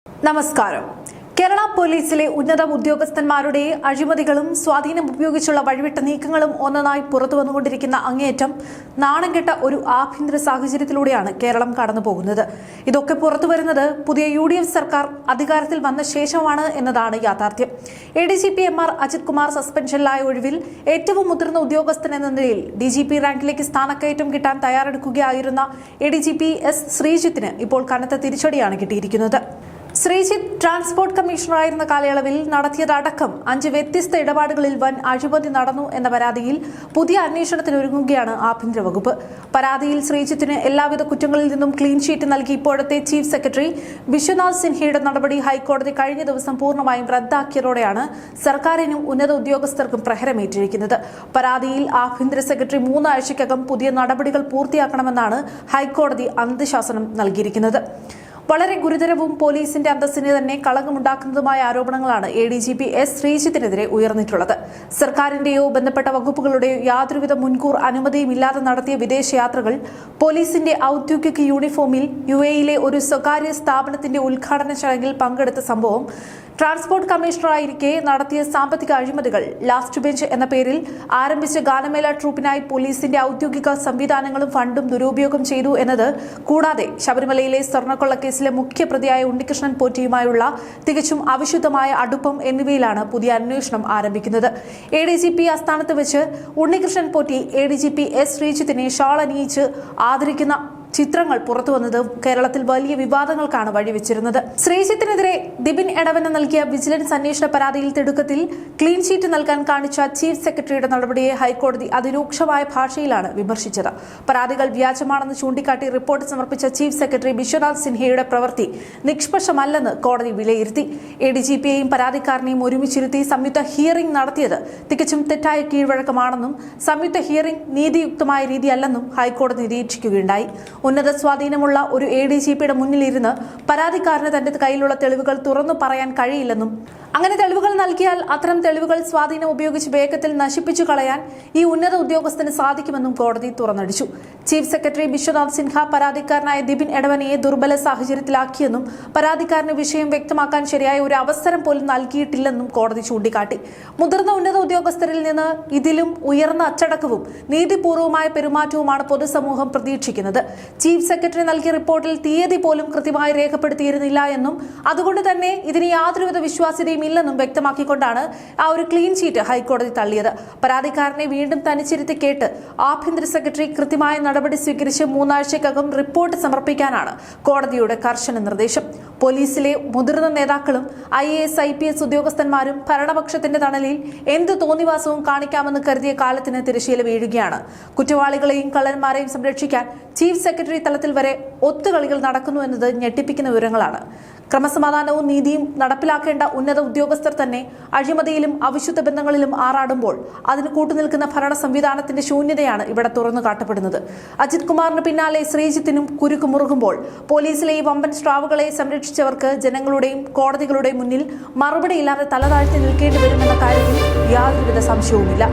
നമസ്കാരം. കേരള പോലീസിലെ ഉന്നത ഉദ്യോഗസ്ഥന്മാരുടെ അഴിമതികളും സ്വാധീനം ഉപയോഗിച്ചുള്ള വഴിവിട്ട നീക്കങ്ങളും ഒന്നൊന്നായി പുറത്തുവന്നുകൊണ്ടിരിക്കുന്ന അങ്ങേയറ്റം നാണംകെട്ട ഒരു ആഭ്യന്തര സാഹചര്യത്തിലൂടെയാണ് കേരളം കടന്നുപോകുന്നത്. ഇതൊക്കെ പുറത്തുവരുന്നത് പുതിയ UDF സർക്കാർ അധികാരത്തിൽ വന്ന ശേഷമാണ് എന്നതാണ് യാഥാർത്ഥ്യം. ADGP MR അജിത് കുമാർ സസ്പെൻഷനിലായ ഒഴിവിൽ ഏറ്റവും മുതിർന്ന ഉദ്യോഗസ്ഥൻ എന്ന നിലയിൽ DGP റാങ്കിലേക്ക് സ്ഥാനക്കയറ്റം കിട്ടാൻ തയ്യാറെടുക്കുകയായിരുന്ന ADGP S ശ്രീജിത്തിന് ഇപ്പോൾ കനത്ത തിരിച്ചടിയാണ് കിട്ടിയിരിക്കുന്നത്. ശ്രീജിത്ത് ട്രാൻസ്പോർട്ട് കമ്മീഷണറായിരുന്ന കാലയളവിൽ നടത്തിയതടക്കം 5 വ്യത്യസ്ത ഇടപാടുകളിൽ വൻ അഴിമതി നടന്നു എന്ന പരാതിയിൽ പുതിയ അന്വേഷണത്തിനൊരുങ്ങുകയാണ് ആഭ്യന്തര വകുപ്പ്. പരാതിയിൽ ശ്രീജിത്തിന് എല്ലാവിധ കുറ്റങ്ങളിൽ നിന്നും ക്ലീൻ ഷീറ്റ് നൽകി ഇപ്പോഴത്തെ ചീഫ് സെക്രട്ടറി വിശ്വനാഥ് സിൻഹയുടെ നടപടി ഹൈക്കോടതി കഴിഞ്ഞ ദിവസം പൂർണ്ണമായും റദ്ദാക്കിയതോടെയാണ് സർക്കാരിനും ഉന്നത ഉദ്യോഗസ്ഥർക്കും പ്രഹരമേറ്റിരിക്കുന്നത്. പരാതിയിൽ ആഭ്യന്തര സെക്രട്ടറി 3 ആഴ്ചയ്ക്കകം പുതിയ നടപടികൾ പൂർത്തിയാക്കണമെന്നാണ് ഹൈക്കോടതി അന്ത്യശാസനം നൽകിയിരിക്കുന്നത്. വളരെ ഗുരുതരവും പോലീസിന്റെ അന്തസ്സിന് തന്നെ കളങ്കമുണ്ടാക്കുന്നതുമായ ആരോപണങ്ങളാണ് ADGP S ശ്രീജിത്തിനെതിരെ ഉയർന്നിട്ടുള്ളത്. സർക്കാരിന്റെയോ ബന്ധപ്പെട്ട വകുപ്പുകളുടെയോ യാതൊരുവിധ മുൻകൂർ അനുമതിയും ഇല്ലാതെ നടത്തിയ വിദേശയാത്രകൾ, പോലീസിന്റെ ഔദ്യോഗിക യൂണിഫോമിൽ UAE-യിലെ ഒരു സ്വകാര്യ സ്ഥാപനത്തിന്റെ ഉദ്ഘാടന ചടങ്ങിൽ പങ്കെടുത്ത സംഭവം, ട്രാൻസ്പോർട്ട് കമ്മീഷണറായിരിക്കെ നടത്തിയ സാമ്പത്തിക അഴിമതികൾ, ലാസ്റ്റ് ബെഞ്ച് എന്ന പേരിൽ ആരംഭിച്ച ഗാനമേള ട്രൂപ്പിനായി പോലീസിന്റെ ഔദ്യോഗിക സംവിധാനങ്ങളും ഫണ്ടും ദുരുപയോഗം ചെയ്തു എന്നത് കൂടാതെ ശബരിമലയിലെ സ്വർണ്ണക്കൊള്ളക്കേസിലെ മുഖ്യപ്രതിയായ ഉണ്ണികൃഷ്ണൻ പോറ്റിയുമായുള്ള തികച്ചും അവിശുദ്ധമായ അടുപ്പം എന്നിവയിലാണ് പുതിയ അന്വേഷണം ആരംഭിക്കുന്നത്. ADGP ആസ്ഥാനത്ത് വെച്ച് ഉണ്ണികൃഷ്ണൻ പോറ്റി ADGP S ശ്രീജിത്തിനെ ഷാൾ അണിയിച്ച് ആദരിക്കുന്ന ചിത്രങ്ങൾ പുറത്തുവന്നത് കേരളത്തിൽ വലിയ വിവാദങ്ങൾക്കാണ് വഴിവെച്ചിരുന്നത്. ശ്രീജിത്തിനെതിരെ ദിബിൻ എടവന നൽകിയ വിജിലൻസ് അന്വേഷണ പരാതിയിൽ തിടുക്കത്തിൽ ക്ലീൻ ഷീറ്റ് നൽകാൻ കാണിച്ച ചീഫ് സെക്രട്ടറിയുടെ നടപടിയെ ഹൈക്കോടതി അതിരൂക്ഷമായ ഭാഷയിലാണ് വിമർശിച്ചത്. പരാതികൾ വ്യാജമാണെന്ന് ചൂണ്ടിക്കാട്ടി റിപ്പോർട്ട് സമർപ്പിച്ച ചീഫ് സെക്രട്ടറി വിശ്വനാഥ് സിൻഹയുടെ പ്രവൃത്തി നിഷ്പക്ഷമല്ലെന്ന് കോടതി വിലയിരുത്തി. ADGP-യെയും പരാതിക്കാരനെയും ഒരുമിച്ചിരുത്തി സംയുക്ത ഹിയറിംഗ് നടത്തിയത് തികച്ചും തെറ്റായ കീഴ്വഴക്കമാണെന്നും സംയുക്ത ഹിയറിംഗ് നീതിയുക്തമായ രീതിയല്ലെന്നും ഹൈക്കോടതി നിരീക്ഷിക്കുകയുണ്ടായി. ഉന്നത സ്വാധീനമുള്ള ഒരു ADGP-യുടെ മുന്നിലിരുന്ന് പരാതിക്കാരന് തന്റെ കയ്യിലുള്ള തെളിവുകൾ തുറന്നു പറയാൻ കഴിയില്ലെന്നും അങ്ങനെ തെളിവുകൾ നൽകിയാൽ അത്തരം തെളിവുകൾ സ്വാധീനം ഉപയോഗിച്ച് വേഗത്തിൽ നശിപ്പിച്ചു കളയാൻ ഈ ഉന്നത ഉദ്യോഗസ്ഥന് സാധിക്കുമെന്നും കോടതി തുറന്നടിച്ചു. ചീഫ് സെക്രട്ടറി വിശ്വനാഥ് സിൻഹ പരാതിക്കാരനായ ദിബിൻ എടവനയെ ദുർബല സാഹചര്യത്തിലാക്കിയെന്നും പരാതിക്കാരന് വിഷയം വ്യക്തമാക്കാൻ ശരിയായ ഒരു അവസരം പോലും നൽകിയിട്ടില്ലെന്നും കോടതി ചൂണ്ടിക്കാട്ടി. മുതിർന്ന ഉന്നത ഉദ്യോഗസ്ഥരിൽ നിന്ന് ഇതിലും ഉയർന്ന അച്ചടക്കവും നീതിപൂർവമായ പെരുമാറ്റവുമാണ് പൊതുസമൂഹം പ്രതീക്ഷിക്കുന്നത്. ചീഫ് സെക്രട്ടറി നൽകിയ റിപ്പോർട്ടിൽ തീയതി പോലും കൃത്യമായി രേഖപ്പെടുത്തിയിരുന്നില്ല എന്നും അതുകൊണ്ട് തന്നെ ഇതിന് യാതൊരുവിധ വിശ്വാസ്യതയും ഇല്ലെന്നും വ്യക്തമാക്കിക്കൊണ്ടാണ് ആ ഒരു ക്ലീൻ ഷീറ്റ് ഹൈക്കോടതി തള്ളിയത്. പരാതിക്കാരനെ വീണ്ടും തനിച്ചിരുത്തി കേട്ട് ആഭ്യന്തര സെക്രട്ടറി കൃത്യമായ നടപടി സ്വീകരിച്ച് 3 ആഴ്ചയ്ക്കകം റിപ്പോർട്ട് സമർപ്പിക്കാനാണ് കോടതിയുടെ കർശന നിർദ്ദേശം. പോലീസിലെ മുതിർന്ന നേതാക്കളും IAS IPS ഉദ്യോഗസ്ഥന്മാരും ഭരണപക്ഷത്തിന്റെ തണലിൽ എന്ത് തോന്നിവാസവും കാണിക്കാമെന്ന് കരുതിയ കാലത്തിന് തിരശ്ശീല വീഴുകയാണ്. കുറ്റവാളികളെയും കള്ളന്മാരെയും സംരക്ഷിക്കാൻ ചീഫ് സെക്രട്ടറി തലത്തിൽ വരെ ഒത്തുകളികൾ നടക്കുന്നു എന്നത് ഞെട്ടിപ്പിക്കുന്ന വിവരങ്ങളാണ്. ക്രമസമാധാനവും നീതിയും നടപ്പിലാക്കേണ്ട ഉന്നത ഉദ്യോഗസ്ഥർ തന്നെ അഴിമതിയിലും അവിശുദ്ധ ബന്ധങ്ങളിലും ആറാടുമ്പോൾ അതിന് കൂട്ടുനിൽക്കുന്ന ഭരണ സംവിധാനത്തിന്റെ ശൂന്യതയാണ് ഇവിടെ തുറന്നു കാട്ടപ്പെടുന്നത്. അജിത് കുമാറിന് പിന്നാലെ ശ്രീജിത്തിനും കുരുക്ക് മുറുകുമ്പോൾ പോലീസിലെ ഈ വമ്പൻ സ്ട്രാവുകളെ സംരക്ഷിച്ചവർക്ക് ജനങ്ങളുടെയും കോടതികളുടെയും മുന്നിൽ മറുപടിയില്ലാതെ തലതാഴ്ത്തി നിൽക്കേണ്ടി വരുമെന്ന കാര്യത്തിൽ യാതൊരുവിധ സംശയവുമില്ല.